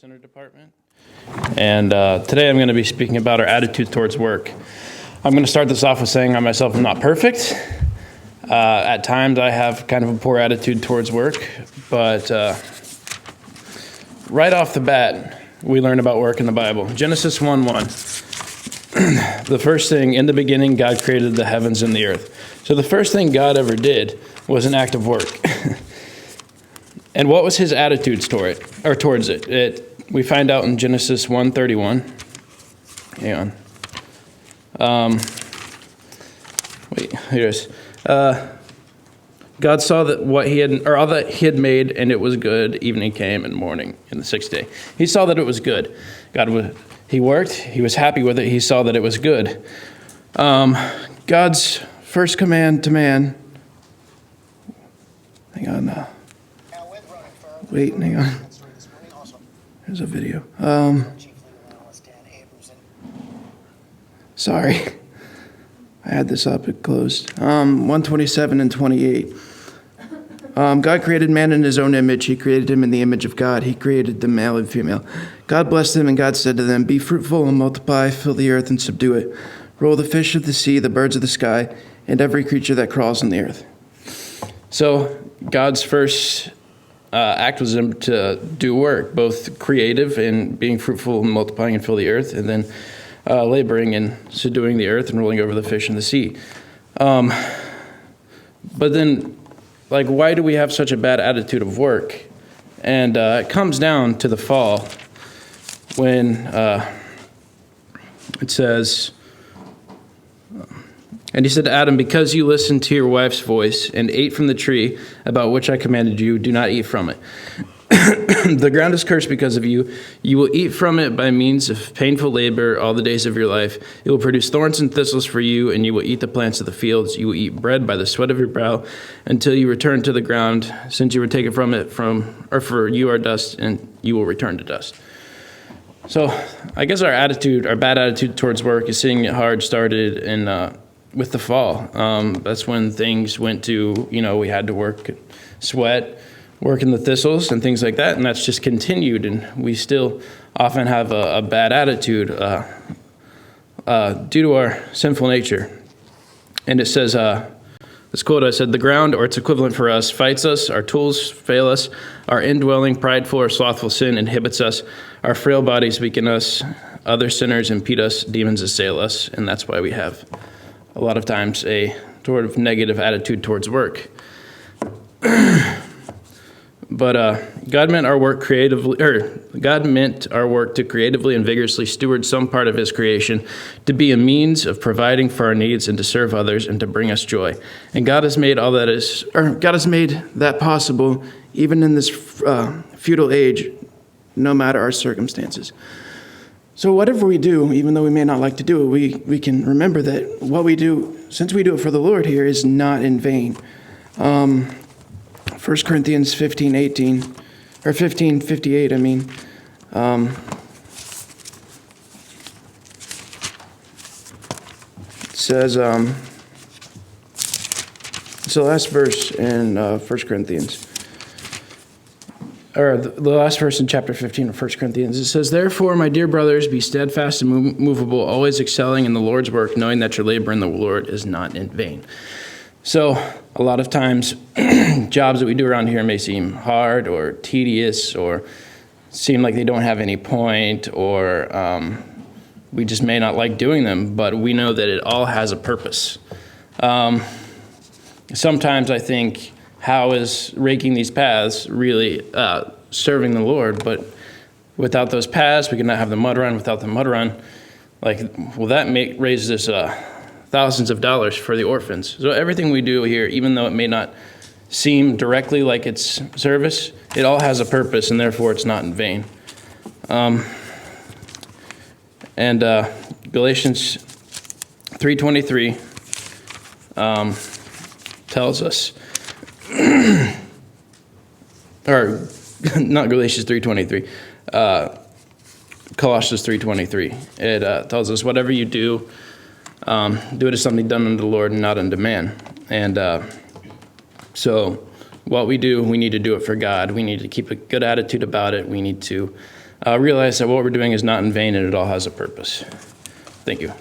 Center Department. And today I'm going to be speaking about our attitude towards work. I'm going to start this off with saying I myself am not perfect. At times I have kind of a poor attitude towards work, but right off the bat, we learn about work in the Bible. Genesis 1:1. The first thing, in the beginning, God created the heavens and the earth. So the first thing God ever did was an act of work. And what was his attitude towards it? We find out in Genesis 1:31. Hang on. Here it is. God saw that all that he had made, and it was good. Evening came and morning, in the sixth day. He saw that it was good. He worked. He was happy with it. He saw that it was good. God's first command to man. Hang on. Hang on. There's a video. Sorry. I had this up, it closed. 127 and 28. God created man in his own image. He created him in the image of God. He created them male and female. God blessed them, and God said to them, "Be fruitful and multiply, fill the earth and subdue it. Rule the fish of the sea, the birds of the sky, and every creature that crawls on the earth." So God's first act was to do work, both creative and being fruitful and multiplying and fill the earth, and then laboring and subduing the earth and ruling over the fish in the sea. But then, why do we have such a bad attitude of work? And it comes down to the fall when it says, "And he said to Adam, because you listened to your wife's voice and ate from the tree about which I commanded you, do not eat from it. The ground is cursed because of you. You will eat from it by means of painful labor all the days of your life. It will produce thorns and thistles for you, and you will eat the plants of the fields. You will eat bread by the sweat of your brow until you return to the ground, since you were taken from it for you are dust, and you will return to dust." So I guess our bad attitude towards work is seeing it hard started with the fall. That's when things went to, we had to work, sweat, work in the thistles and things like that, and that's just continued, and we still often have a bad attitude due to our sinful nature. And it says, this quote I said, "The ground, or its equivalent for us, fights us, our tools fail us, our indwelling, prideful or slothful sin inhibits us, our frail bodies weaken us, other sinners impede us, demons assail us," and that's why we have a lot of times a sort of negative attitude towards work. But God meant our work to creatively and vigorously steward some part of his creation, to be a means of providing for our needs and to serve others and to bring us joy. And God has made God has made that possible even in this feudal age, no matter our circumstances. So whatever we do, even though we may not like to do it, we can remember that what we do, since we do it for the Lord here, is not in vain. 1 Corinthians 15:18, or 15:58, it says, it's the last verse in 1 Corinthians. Or the last verse in chapter 15 of 1 Corinthians, it says, "Therefore, my dear brothers, be steadfast and movable, always excelling in the Lord's work, knowing that your labor in the Lord is not in vain." So, a lot of times, jobs that we do around here may seem hard or tedious or seem like they don't have any point, or we just may not like doing them, but we know that it all has a purpose. Sometimes I think, how is raking these paths really serving the Lord? But without those paths, we could not have the mud run. Without the mud run, that raises us thousands of dollars for the orphans. So everything we do here, even though it may not seem directly like it's service, it all has a purpose, and therefore it's not in vain. Galatians 3:23 tells us, or not Galatians 3:23, Colossians 3:23. It tells us, whatever you do, do it as something done unto the Lord and not unto man. And so what we do, we need to do it for God. We need to keep a good attitude about it. We need to realize that what we're doing is not in vain and it all has a purpose. Thank you.